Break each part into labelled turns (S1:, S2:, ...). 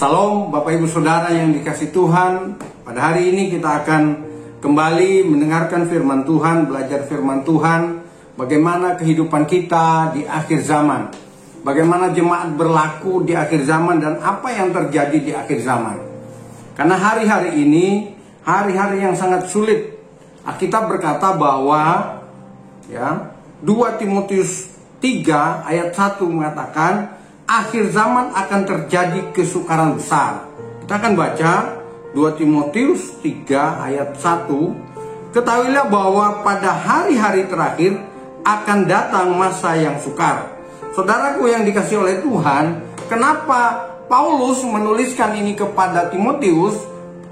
S1: Salam Bapak Ibu Saudara yang dikasihi Tuhan. Pada hari ini kita akan kembali mendengarkan firman Tuhan, belajar firman Tuhan, bagaimana kehidupan kita di akhir zaman, bagaimana jemaat berlaku di akhir zaman, dan apa yang terjadi di akhir zaman. Karena hari-hari ini hari-hari yang sangat sulit. Alkitab berkata bahwa 2 Timotius 3 ayat 1 mengatakan akhir zaman akan terjadi kesukaran besar. Kita akan baca 2 Timotius 3 ayat 1. Ketahuilah bahwa pada hari-hari terakhir akan datang masa yang sukar. Saudaraku yang dikasihi oleh Tuhan, kenapa Paulus menuliskan ini kepada Timotius?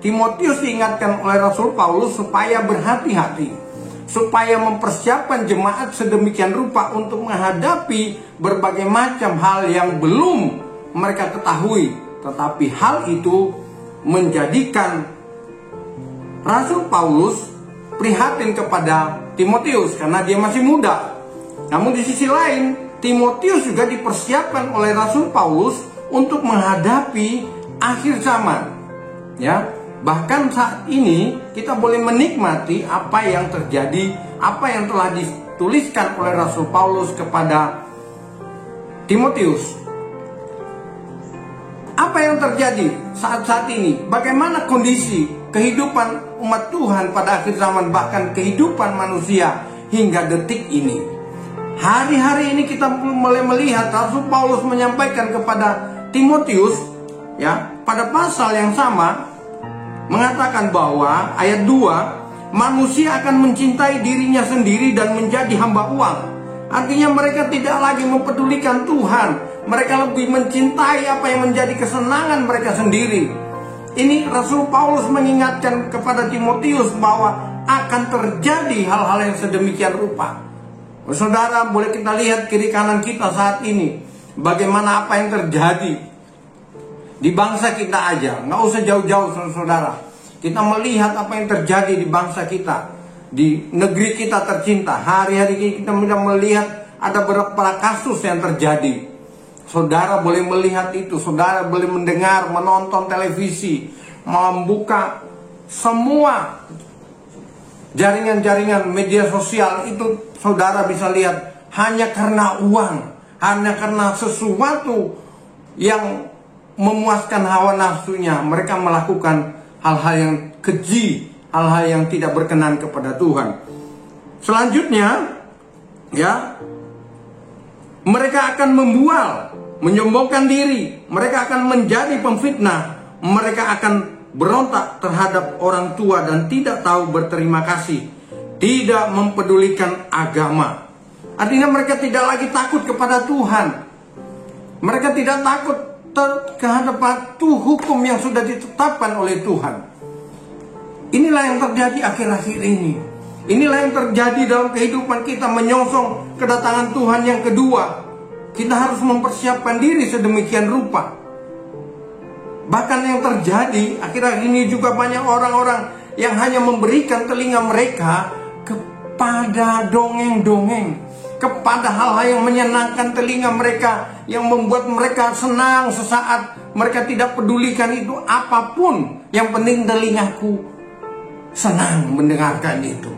S1: Timotius diingatkan oleh Rasul Paulus supaya berhati-hati, supaya mempersiapkan jemaat sedemikian rupa untuk menghadapi berbagai macam hal yang belum mereka ketahui. Tetapi hal itu menjadikan Rasul Paulus prihatin kepada Timotius karena dia masih muda. Namun di sisi lain, Timotius juga dipersiapkan oleh Rasul Paulus untuk menghadapi akhir zaman. Bahkan saat ini kita boleh menikmati apa yang terjadi, apa yang telah dituliskan oleh Rasul Paulus kepada Timotius. Apa yang terjadi saat-saat ini? Bagaimana kondisi kehidupan umat Tuhan pada akhir zaman, bahkan kehidupan manusia hingga detik ini? Hari-hari ini kita mulai melihat Rasul Paulus menyampaikan kepada Timotius, pada pasal yang sama, mengatakan bahwa ayat 2, manusia akan mencintai dirinya sendiri dan menjadi hamba uang. Artinya mereka tidak lagi mempedulikan Tuhan. Mereka lebih mencintai apa yang menjadi kesenangan mereka sendiri. Ini Rasul Paulus mengingatkan kepada Timotius bahwa akan terjadi hal-hal yang sedemikian rupa. Saudara, boleh kita lihat kiri kanan kita saat ini, bagaimana apa yang terjadi di bangsa kita aja, nggak usah jauh-jauh saudara. Kita melihat apa yang terjadi di bangsa kita, di negeri kita tercinta. Hari-hari ini kita melihat ada beberapa kasus yang terjadi. Saudara boleh melihat itu, saudara boleh mendengar, menonton televisi, membuka semua jaringan-jaringan media sosial itu, saudara bisa lihat hanya karena uang, hanya karena sesuatu yang memuaskan hawa nafsunya, mereka melakukan hal-hal yang keji, hal-hal yang tidak berkenan kepada Tuhan. Selanjutnya, mereka akan membual, menyombongkan diri, mereka akan menjadi pemfitnah, mereka akan berontak terhadap orang tua dan tidak tahu berterima kasih, tidak mempedulikan agama. Artinya mereka tidak lagi takut kepada Tuhan. Mereka tidak takut terhadap hukum yang sudah ditetapkan oleh Tuhan. Inilah yang terjadi akhir-akhir ini. Inilah yang terjadi dalam kehidupan kita menyongsong kedatangan Tuhan yang kedua. Kita harus mempersiapkan diri sedemikian rupa. Bahkan yang terjadi akhir-akhir ini juga banyak orang-orang yang hanya memberikan telinga mereka kepada dongeng-dongeng, kepada hal-hal yang menyenangkan telinga mereka, yang membuat mereka senang sesaat. Mereka tidak pedulikan itu apapun, yang penting telingaku senang mendengarkan itu.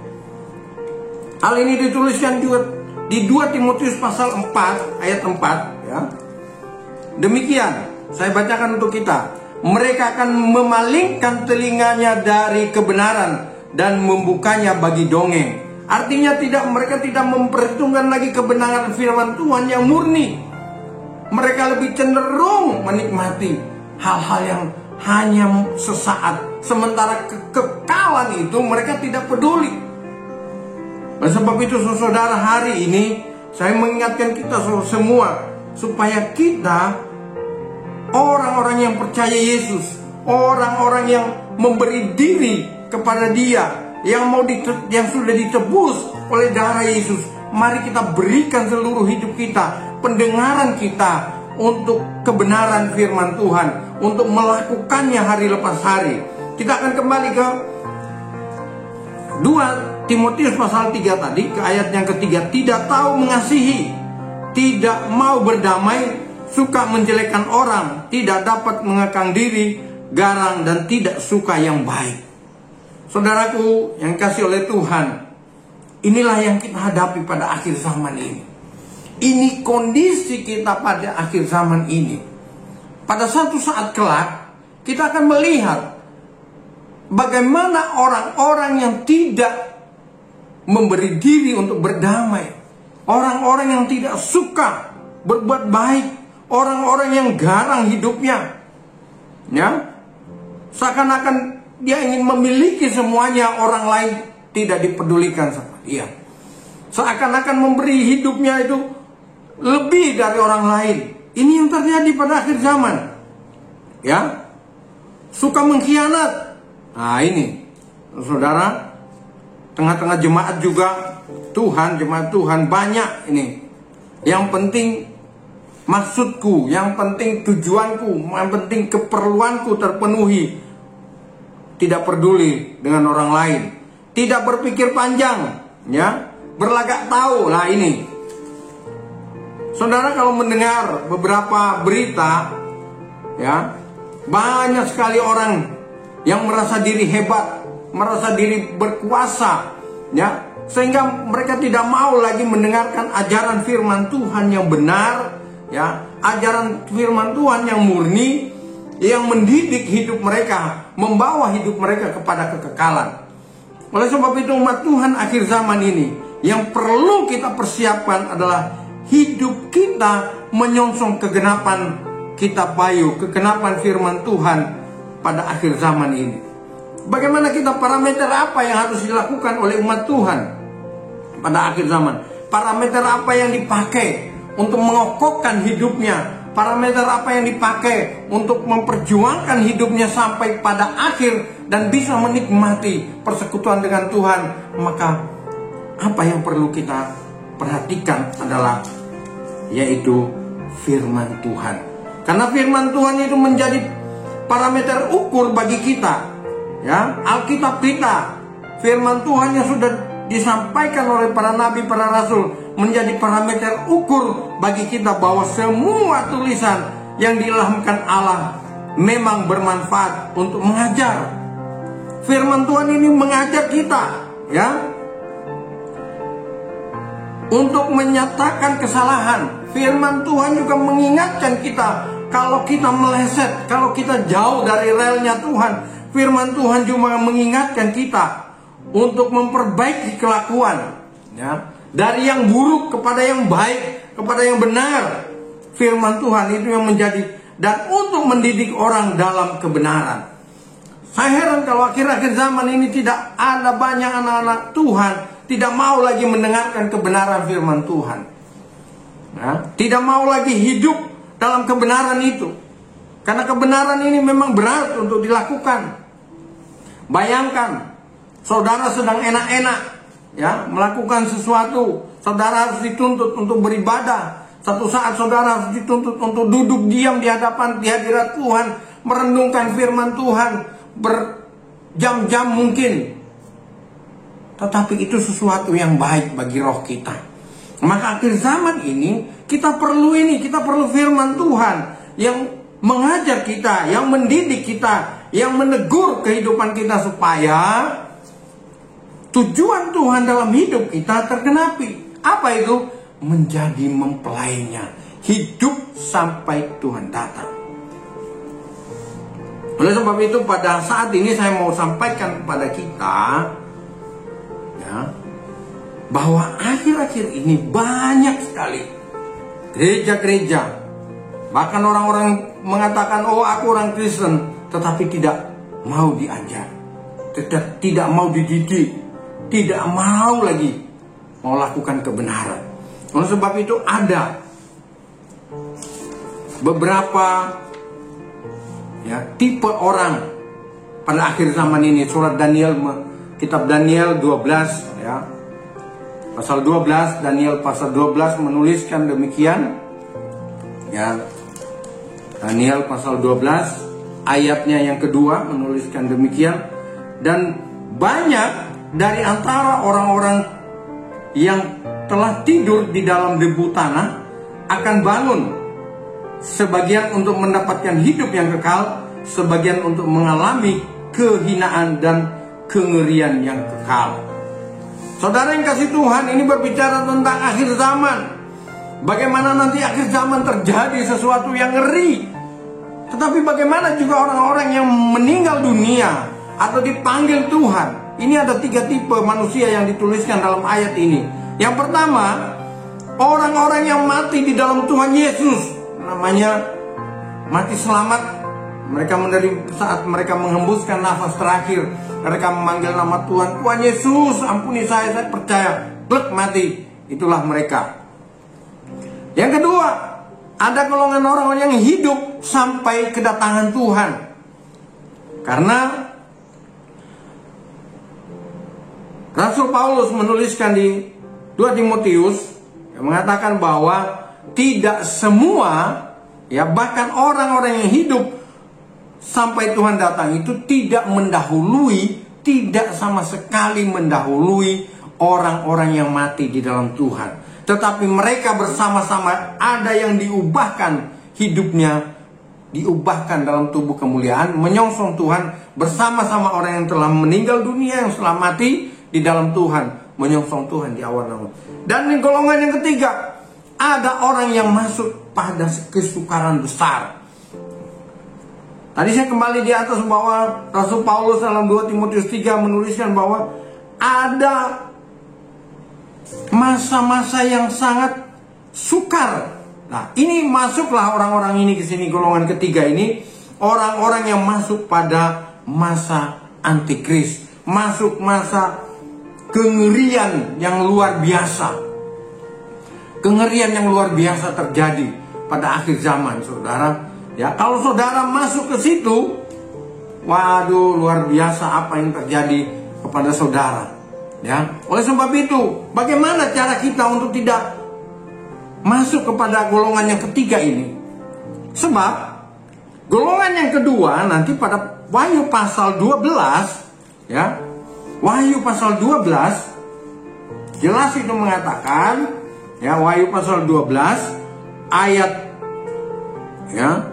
S1: Hal ini dituliskan juga di 2 Timotius pasal 4 ayat 4. Demikian, saya bacakan untuk kita. Mereka akan memalingkan telinganya dari kebenaran dan membukanya bagi dongeng. Artinya mereka tidak memperhitungkan lagi kebenaran firman Tuhan yang murni. Mereka lebih cenderung menikmati hal-hal yang hanya sesaat. Sementara kekekalan itu mereka tidak peduli. Oleh sebab itu saudara, hari ini saya mengingatkan kita semua supaya kita, orang-orang yang percaya Yesus, orang-orang yang memberi diri kepada Dia, yang sudah ditebus oleh darah Yesus, mari kita berikan seluruh hidup kita, pendengaran kita untuk kebenaran firman Tuhan, untuk melakukannya hari lepas hari. Kita akan kembali ke 2 Timotius pasal 3 tadi, ke ayat yang ketiga. Tidak tahu mengasihi, tidak mau berdamai, suka menjelekkan orang, tidak dapat mengekang diri, garang dan tidak suka yang baik. Saudaraku yang kasih oleh Tuhan, inilah yang kita hadapi pada akhir zaman ini. Ini kondisi kita pada akhir zaman ini. Pada suatu saat kelak, kita akan melihat bagaimana orang-orang yang tidak memberi diri untuk berdamai, orang-orang yang tidak suka berbuat baik, orang-orang yang garang hidupnya, ya, seakan-akan dia ingin memiliki semuanya, orang lain tidak dipedulikan sama dia, seakan-akan memberi hidupnya itu lebih dari orang lain. Ini yang terjadi pada akhir zaman, ya, suka mengkhianat. Nah ini, saudara, tengah-tengah jemaat juga jemaat Tuhan banyak ini. Yang penting maksudku, yang penting tujuanku, yang penting keperluanku terpenuhi. Tidak peduli dengan orang lain, tidak berpikir panjang, ya, berlagak tahu. Lah ini, saudara, kalau mendengar beberapa berita, ya, banyak sekali orang yang merasa diri hebat, merasa diri berkuasa, ya, sehingga mereka tidak mau lagi mendengarkan ajaran firman Tuhan yang benar, ya, ajaran firman Tuhan yang murni, yang mendidik hidup mereka, membawa hidup mereka kepada kekekalan. Oleh sebab itu, umat Tuhan akhir zaman ini, yang perlu kita persiapkan adalah hidup kita menyongsong kegenapan kitab Wahyu, kegenapan firman Tuhan pada akhir zaman ini. Bagaimana kita, parameter apa yang harus dilakukan oleh umat Tuhan pada akhir zaman? Parameter apa yang dipakai untuk mengokohkan hidupnya? Parameter apa yang dipakai untuk memperjuangkan hidupnya sampai pada akhir dan bisa menikmati persekutuan dengan Tuhan? Maka apa yang perlu kita perhatikan adalah yaitu firman Tuhan. Karena firman Tuhan itu menjadi parameter ukur bagi kita, ya. Alkitab kita, firman Tuhan yang sudah disampaikan oleh para nabi, para rasul, menjadi parameter ukur bagi kita bahwa semua tulisan yang diilhamkan Allah memang bermanfaat untuk mengajar. Firman Tuhan ini mengajak kita, ya, untuk menyatakan kesalahan. Firman Tuhan juga mengingatkan kita kalau kita meleset, kalau kita jauh dari relnya Tuhan. Firman Tuhan juga mengingatkan kita untuk memperbaiki kelakuan, ya, dari yang buruk kepada yang baik, kepada yang benar. Firman Tuhan itu yang menjadi, dan untuk mendidik orang dalam kebenaran. Saya heran kalau akhir-akhir zaman ini tidak ada banyak anak-anak Tuhan tidak mau lagi mendengarkan kebenaran firman Tuhan, ya, tidak mau lagi hidup dalam kebenaran itu, karena kebenaran ini memang berat untuk dilakukan. Bayangkan, saudara sedang enak-enak, ya, melakukan sesuatu, saudara harus dituntut untuk beribadah. Satu saat saudara harus dituntut untuk duduk diam di hadirat Tuhan, merenungkan firman Tuhan berjam-jam mungkin. Tetapi itu sesuatu yang baik bagi roh kita. Maka akhir zaman ini kita perlu firman Tuhan yang mengajar kita, yang mendidik kita, yang menegur kehidupan kita supaya tujuan Tuhan dalam hidup kita tergenapi. Apa itu? Menjadi mempelainya, hidup sampai Tuhan datang. Oleh sebab itu pada saat ini saya mau sampaikan kepada kita, ya, bahwa akhir-akhir ini banyak sekali gereja-gereja, bahkan orang-orang mengatakan, oh aku orang Kristen, tetapi tidak mau diajar, tidak mau dididik, tidak mau lagi lakukan kebenaran. Oleh sebab itu ada beberapa, ya, tipe orang pada akhir zaman ini. Surat Daniel, kitab Daniel 12, ya, pasal 12, Daniel pasal 12 menuliskan demikian, ya. Daniel pasal 12 ayatnya yang kedua menuliskan demikian. Dan banyak dari antara orang-orang yang telah tidur di dalam debu tanah akan bangun, sebagian untuk mendapatkan hidup yang kekal, sebagian untuk mengalami kehinaan dan kengerian yang kekal. Saudara yang kasih Tuhan, ini berbicara tentang akhir zaman. Bagaimana nanti akhir zaman terjadi sesuatu yang ngeri. Tetapi bagaimana juga orang-orang yang meninggal dunia atau dipanggil Tuhan. Ini ada 3 tipe manusia yang dituliskan dalam ayat ini. Yang pertama, orang-orang yang mati di dalam Tuhan Yesus, namanya mati selamat. Mereka menerima saat mereka menghembuskan nafas terakhir, mereka memanggil nama Tuhan, Tuhan Yesus, ampuni saya percaya. Plek, mati. Itulah mereka. Yang kedua, ada golongan orang yang hidup sampai kedatangan Tuhan. Karena Rasul Paulus menuliskan di 2 Timotius yang mengatakan bahwa tidak semua, ya bahkan orang-orang yang hidup sampai Tuhan datang itu tidak mendahului, tidak sama sekali mendahului orang-orang yang mati di dalam Tuhan. Tetapi mereka bersama-sama, ada yang diubahkan hidupnya, diubahkan dalam tubuh kemuliaan, menyongsong Tuhan bersama-sama orang yang telah meninggal dunia, yang telah mati di dalam Tuhan, menyongsong Tuhan di awan-awan. Dan di golongan yang ketiga, ada orang yang masuk pada kesukaran besar. Tadi saya kembali di atas bahwa Rasul Paulus dalam 2 Timotius 3 menuliskan bahwa ada masa-masa yang sangat sukar. Nah, ini masuklah orang-orang ini ke sini, golongan ketiga ini, orang-orang yang masuk pada masa antikris, masuk masa kengerian yang luar biasa. Kengerian yang luar biasa terjadi pada akhir zaman, saudara. Ya, kalau saudara masuk ke situ, waduh, luar biasa apa yang terjadi kepada saudara. Ya, oleh sebab itu, bagaimana cara kita untuk tidak masuk kepada golongan yang ketiga ini? Sebab golongan yang kedua nanti pada Wahyu pasal 12, ya, Wahyu pasal 12 jelas itu mengatakan, ya, Wahyu pasal 12 ayat, ya,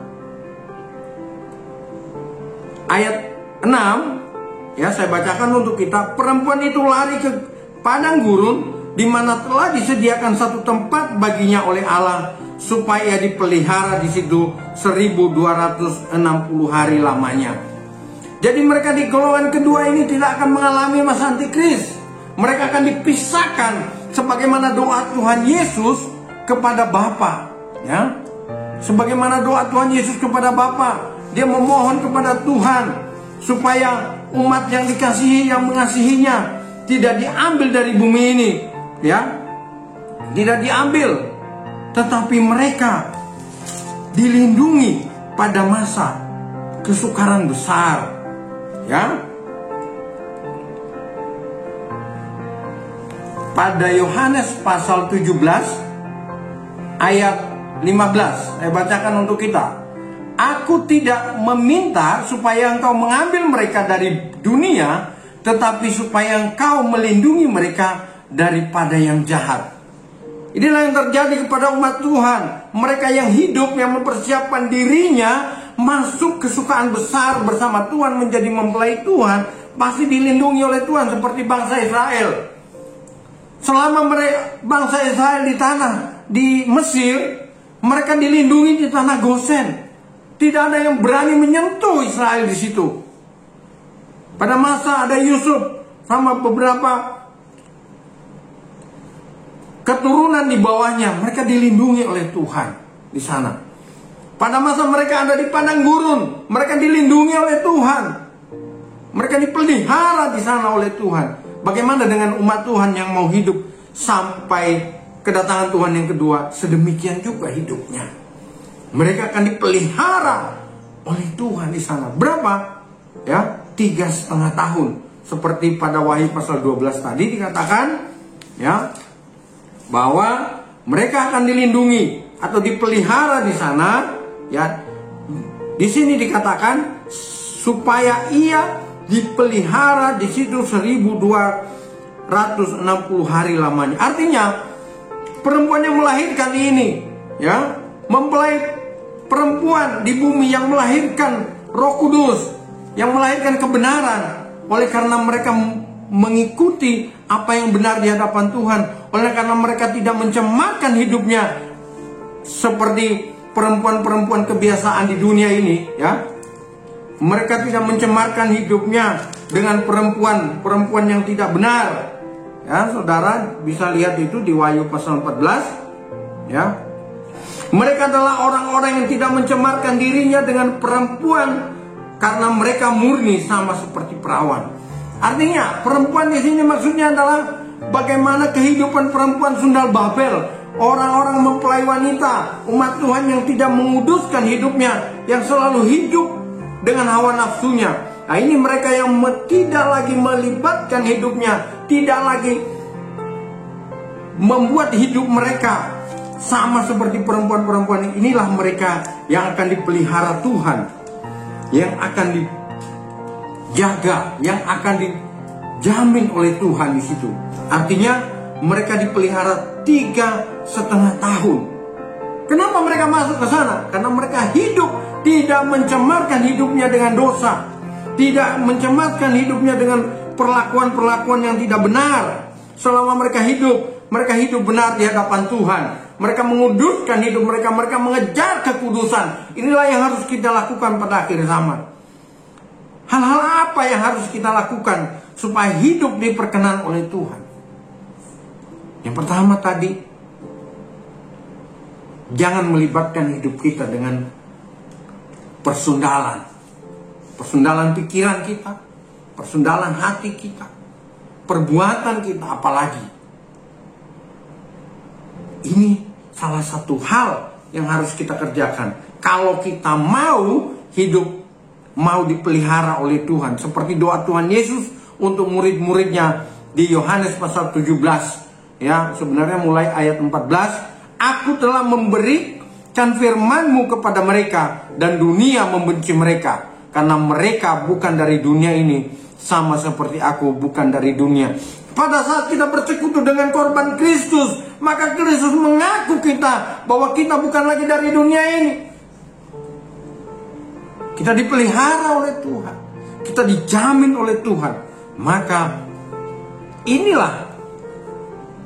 S1: ayat 6, ya, saya bacakan untuk kita. Perempuan itu lari ke padang gurun, di mana telah disediakan satu tempat baginya oleh Allah, supaya dipelihara di situ 1260 hari lamanya. Jadi mereka di golongan kedua ini tidak akan mengalami masa antikris. Mereka akan dipisahkan sebagaimana doa Tuhan Yesus kepada Bapa, ya. Sebagaimana doa Tuhan Yesus kepada Bapa, dia memohon kepada Tuhan supaya umat yang dikasihi, yang mengasihinya, tidak diambil dari bumi ini, ya, tidak diambil, tetapi mereka dilindungi pada masa kesukaran besar, ya. Pada Yohanes pasal 17 ayat 15, saya bacakan untuk kita. Aku tidak meminta supaya engkau mengambil mereka dari dunia, tetapi supaya engkau melindungi mereka daripada yang jahat. Inilah yang terjadi kepada umat Tuhan. Mereka yang hidup, yang mempersiapkan dirinya masuk kesukaan besar bersama Tuhan, menjadi mempelai Tuhan, pasti dilindungi oleh Tuhan seperti bangsa Israel. Selama mereka bangsa Israel di Mesir, mereka dilindungi di tanah Gosen. Tidak ada yang berani menyentuh Israel di situ. Pada masa ada Yusuf sama beberapa keturunan di bawahnya, mereka dilindungi oleh Tuhan di sana. Pada masa mereka ada di padang gurun, mereka dilindungi oleh Tuhan. Mereka dipelihara di sana oleh Tuhan. Bagaimana dengan umat Tuhan yang mau hidup sampai kedatangan Tuhan yang kedua? Sedemikian juga hidupnya. Mereka akan dipelihara oleh Tuhan di sana. Berapa? Ya, 3,5 tahun. Seperti pada Wahyu pasal 12 tadi dikatakan, ya, bahwa mereka akan dilindungi atau dipelihara di sana. Ya, di sini dikatakan supaya ia dipelihara di situ 1260 hari lamanya. Artinya perempuan yang melahirkan ini, ya, mempelai perempuan di bumi yang melahirkan Roh Kudus, yang melahirkan kebenaran. Oleh karena mereka mengikuti apa yang benar di hadapan Tuhan, oleh karena mereka tidak mencemarkan hidupnya seperti perempuan-perempuan kebiasaan di dunia ini, ya. Mereka tidak mencemarkan hidupnya dengan perempuan-perempuan yang tidak benar. Ya, saudara bisa lihat itu di Wahyu pasal 14, ya. Mereka adalah orang-orang yang tidak mencemarkan dirinya dengan perempuan karena mereka murni sama seperti perawan. Artinya, perempuan di sini maksudnya adalah bagaimana kehidupan perempuan Sundal Babel. Orang-orang mempelai wanita, umat Tuhan yang tidak menguduskan hidupnya, yang selalu hidup dengan hawa nafsunya. Nah, ini mereka yang tidak lagi melibatkan hidupnya, tidak lagi membuat hidup mereka sama seperti perempuan-perempuan. Inilah mereka yang akan dipelihara Tuhan, yang akan dijaga, yang akan dijamin oleh Tuhan di situ. Artinya mereka dipelihara 3,5 tahun. Kenapa mereka masuk ke sana? Karena mereka hidup tidak mencemarkan hidupnya dengan dosa, tidak mencemarkan hidupnya dengan perlakuan-perlakuan yang tidak benar. Selama mereka hidup benar di hadapan Tuhan. Mereka menguduskan hidup mereka, mereka mengejar kekudusan. Inilah yang harus kita lakukan pada akhir zaman. Hal-hal apa yang harus kita lakukan supaya hidup diperkenan oleh Tuhan? Yang pertama tadi, jangan melibatkan hidup kita dengan persundalan. Persundalan pikiran kita, persundalan hati kita, perbuatan kita apalagi. Ini salah satu hal yang harus kita kerjakan. Kalau kita mau hidup, mau dipelihara oleh Tuhan. Seperti doa Tuhan Yesus untuk murid-muridnya di Yohanes pasal 17. Ya, sebenarnya mulai ayat 14. Aku telah memberikan firman-Mu kepada mereka, dan dunia membenci mereka, karena mereka bukan dari dunia ini, sama seperti aku bukan dari dunia. Pada saat kita bersekutu dengan korban Kristus, maka Kristus mengaku kita bahwa kita bukan lagi dari dunia ini. Kita dipelihara oleh Tuhan, kita dijamin oleh Tuhan. Maka inilah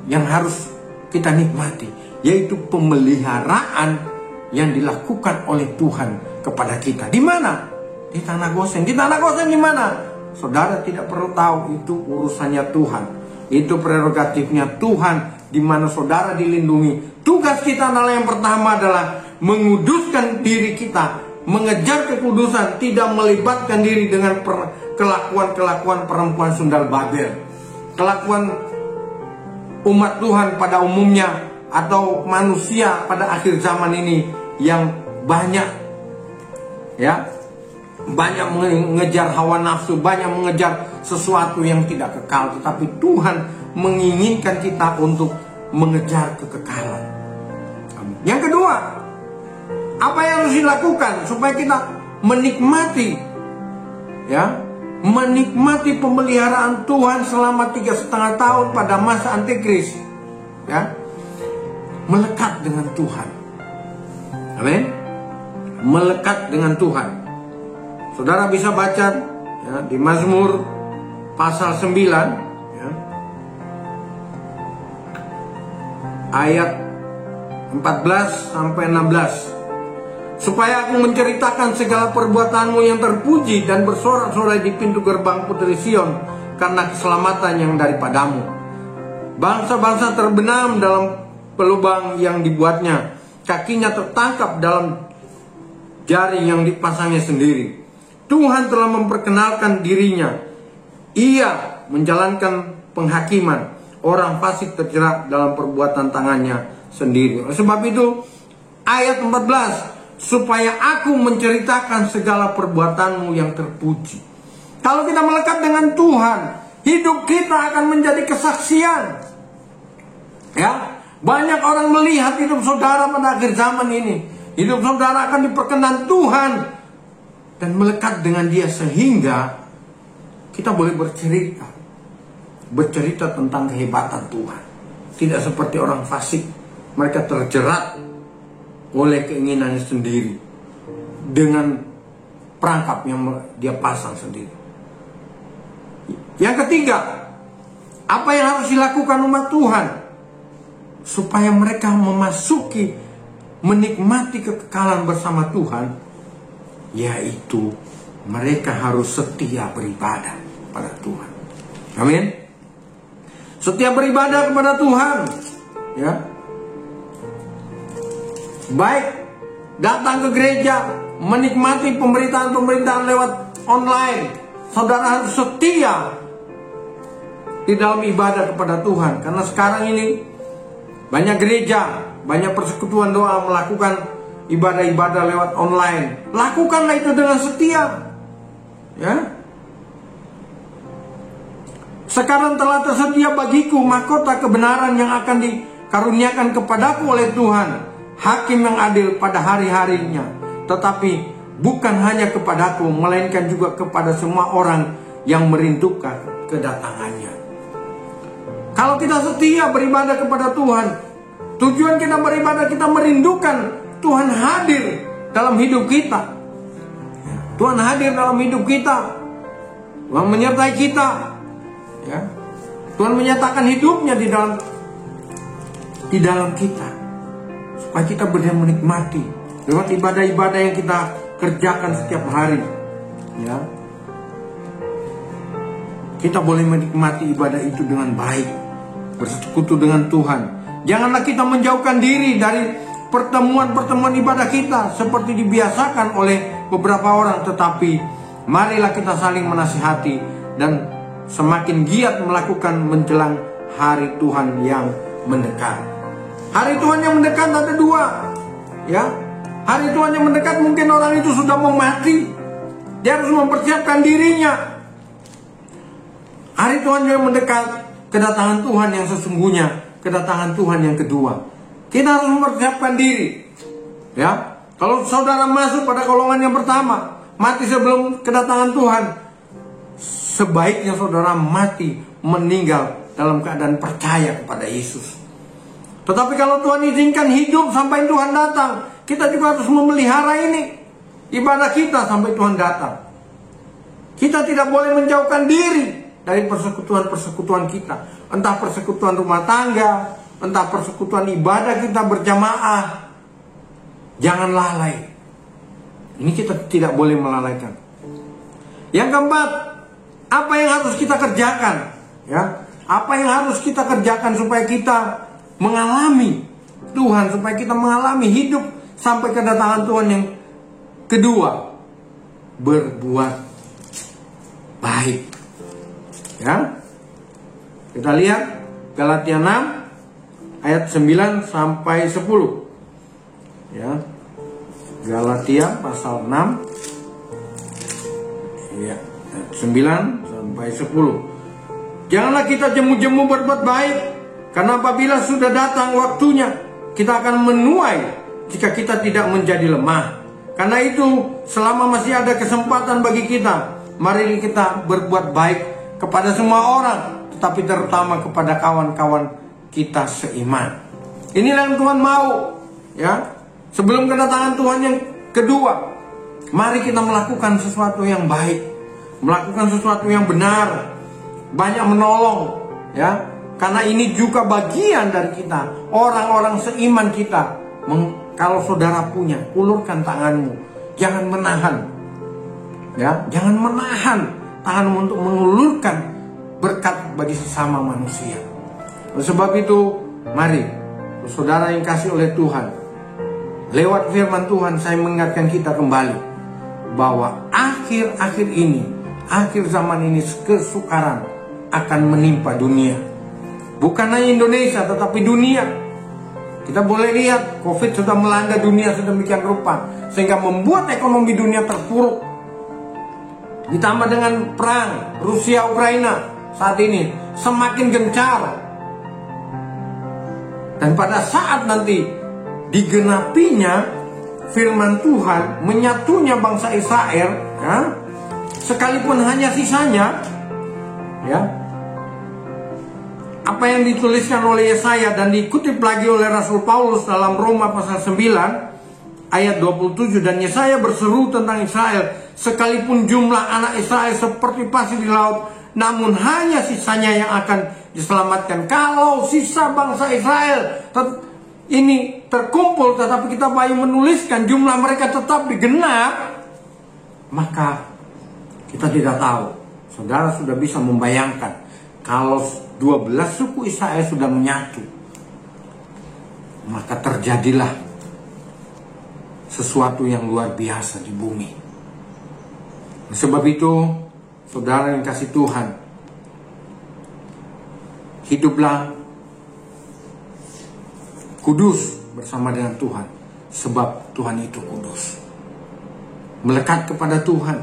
S1: yang harus kita nikmati, yaitu pemeliharaan yang dilakukan oleh Tuhan kepada kita. Di mana? Di tanah Gosen. Di tanah Gosen di mana? Saudara tidak perlu tahu, itu urusannya Tuhan. Itu prerogatifnya Tuhan, di mana saudara dilindungi. Tugas kita adalah yang pertama adalah menguduskan diri kita, mengejar kekudusan, tidak melibatkan diri dengan kelakuan-kelakuan perempuan Sundal Babel, kelakuan umat Tuhan pada umumnya atau manusia pada akhir zaman ini yang banyak, ya, banyak mengejar hawa nafsu, banyak mengejar sesuatu yang tidak kekal. Tetapi Tuhan menginginkan kita untuk mengejar kekekalan. Yang kedua, apa yang harus dilakukan supaya kita menikmati, ya, menikmati pemeliharaan Tuhan selama 3,5 tahun pada masa antikris, ya, melekat dengan Tuhan. Amin. Melekat dengan Tuhan. Saudara bisa baca, ya, di Mazmur pasal 9, ya, ayat 14 sampai 16. Supaya aku menceritakan segala perbuatanmu yang terpuji dan bersorak-sorai di pintu gerbang Putri Sion karena keselamatan yang daripadamu. Bangsa-bangsa terbenam dalam pelubang yang dibuatnya, kakinya tertangkap dalam jaring yang dipasangnya sendiri. Tuhan telah memperkenalkan dirinya. Ia menjalankan penghakiman. Orang fasik terjerat dalam perbuatan tangannya sendiri. Sebab itu ayat 14, supaya aku menceritakan segala perbuatanmu yang terpuji. Kalau kita melekat dengan Tuhan, hidup kita akan menjadi kesaksian. Ya, banyak orang melihat hidup saudara pada akhir zaman ini. Hidup saudara akan diperkenan Tuhan dan melekat dengan Dia, sehingga kita boleh bercerita tentang kehebatan Tuhan. Tidak seperti orang fasik, mereka terjerat oleh keinginannya sendiri. dengan perangkap yang dia pasang sendiri. Yang ketiga, apa yang harus dilakukan umat Tuhan supaya mereka menikmati kekekalan bersama Tuhan, yaitu mereka harus setia beribadah pada Tuhan. Amin. Setia beribadah kepada Tuhan, ya. Baik datang ke gereja, menikmati pemberitaan lewat online, saudara harus setia di dalam ibadah kepada Tuhan. Karena sekarang ini banyak gereja, banyak persekutuan doa melakukan ibadah-ibadah lewat online. Lakukanlah itu dengan setia, ya. Sekarang telah tersedia bagiku mahkota kebenaran yang akan dikaruniakan kepadaku oleh Tuhan, hakim yang adil pada hari-harinya. Tetapi bukan hanya kepadaku, melainkan juga kepada semua orang yang merindukan kedatangannya. Kalau kita setia beribadah kepada Tuhan, tujuan kita beribadah, kita merindukan Tuhan hadir dalam hidup kita. Tuhan hadir dalam hidup kita, Tuhan menyertai kita, ya. Tuhan menyatakan hidupnya di dalam kita, supaya kita benar menikmati lewat ibadah-ibadah yang kita kerjakan setiap hari, ya. Kita boleh menikmati ibadah itu dengan baik, bersekutu dengan Tuhan. Janganlah kita menjauhkan diri dari pertemuan-pertemuan ibadah kita seperti dibiasakan oleh beberapa orang, tetapi marilah kita saling menasihati dan semakin giat melakukan menjelang hari Tuhan yang mendekat. Hari Tuhan yang mendekat ada dua, ya. Hari Tuhan yang mendekat mungkin orang itu sudah mau mati, dia harus mempersiapkan dirinya. Hari Tuhan yang mendekat, kedatangan Tuhan yang sesungguhnya, kedatangan Tuhan yang kedua. Kita harus mempersiapkan diri, ya. Kalau saudara masuk pada golongan yang pertama, mati sebelum kedatangan Tuhan, sebaiknya saudara mati meninggal dalam keadaan percaya kepada Yesus. Tetapi kalau Tuhan izinkan hidup sampai Tuhan datang, kita juga harus memelihara ini, ibadah kita sampai Tuhan datang. Kita tidak boleh menjauhkan diri dari persekutuan-persekutuan kita, entah persekutuan rumah tangga, entah persekutuan ibadah kita berjamaah. Jangan lalai. Ini kita tidak boleh melalaikan. Yang keempat, apa yang harus kita kerjakan, ya? Apa yang harus kita kerjakan supaya kita mengalami Tuhan, supaya kita mengalami hidup sampai kedatangan Tuhan yang kedua? Berbuat baik, ya. Kita lihat Galatia 6 ayat 9 sampai 10, ya. Galatia pasal 6 ya, 9 sampai 10. Janganlah kita jemu-jemu berbuat baik, karena apabila sudah datang waktunya, kita akan menuai jika kita tidak menjadi lemah. Karena itu, selama masih ada kesempatan bagi kita, mari kita berbuat baik kepada semua orang, tetapi terutama kepada kawan-kawan kita seiman. Inilah yang Tuhan mau, ya. Sebelum kedatangan Tuhan yang kedua, mari kita melakukan sesuatu yang baik, melakukan sesuatu yang benar, banyak menolong, ya. Karena ini juga bagian dari kita, orang-orang seiman kita. Kalau saudara punya, ulurkan tanganmu, jangan menahan, ya, jangan menahan tanganmu untuk mengulurkan berkat bagi sesama manusia. Oleh sebab itu, mari saudara yang kasih oleh Tuhan, lewat firman Tuhan saya mengingatkan kita kembali bahwa akhir-akhir ini, akhir zaman ini, kesukaran akan menimpa dunia. Bukan hanya Indonesia, tetapi dunia. Kita boleh lihat COVID sudah melanda dunia sedemikian rupa, sehingga membuat ekonomi dunia terpuruk. Ditambah dengan perang Rusia-Ukraina saat ini semakin gencar. Dan pada saat nanti digenapinya firman Tuhan, menyatunya bangsa Israel, ya, sekalipun hanya sisanya, ya, apa yang dituliskan oleh Yesaya dan dikutip lagi oleh Rasul Paulus dalam Roma pasal 9 ayat 27, dan Yesaya berseru tentang Israel, sekalipun jumlah anak Israel seperti pasir di laut, namun hanya sisanya yang akan diselamatkan. Kalau sisa bangsa Israel ini terkumpul, tetapi kita baru menuliskan jumlah mereka tetap digenap, maka kita tidak tahu. Saudara sudah bisa membayangkan kalau 12 suku Israel sudah menyatu, maka terjadilah sesuatu yang luar biasa di bumi. Sebab itu, saudara yang kasih Tuhan, hiduplah kudus bersama dengan Tuhan, sebab Tuhan itu kudus. Melekat kepada Tuhan,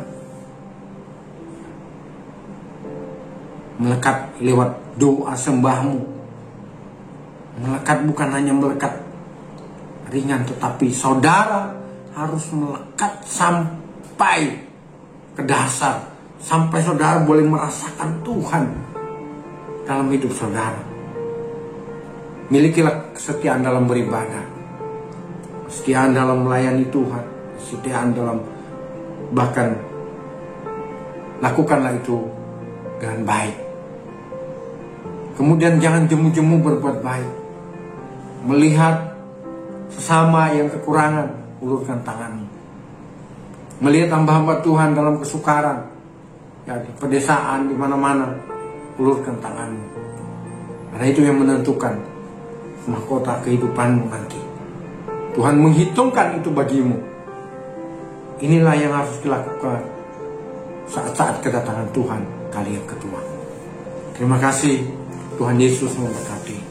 S1: melekat lewat doa sembahmu, melekat bukan hanya melekat ringan, tetapi saudara harus melekat sampai ke dasar, sampai saudara boleh merasakan Tuhan dalam hidup saudara. Milikilah kesetiaan dalam beribadah, kesetiaan dalam melayani Tuhan, kesetiaan dalam bahkan lakukanlah itu dengan baik. Kemudian jangan jemu-jemu berbuat baik. Melihat sesama yang kekurangan, ulurkan tanganmu. Melihat hamba-hamba Tuhan dalam kesukaran, ya, di pedesaan, di mana-mana, ulurkan tanganmu. Karena itu yang menentukan mahkota kehidupanmu nanti. Tuhan menghitungkan itu bagimu. Inilah yang harus dilakukan saat-saat kedatangan Tuhan kali yang kedua. Terima kasih. Tuhan Yesus memberkati.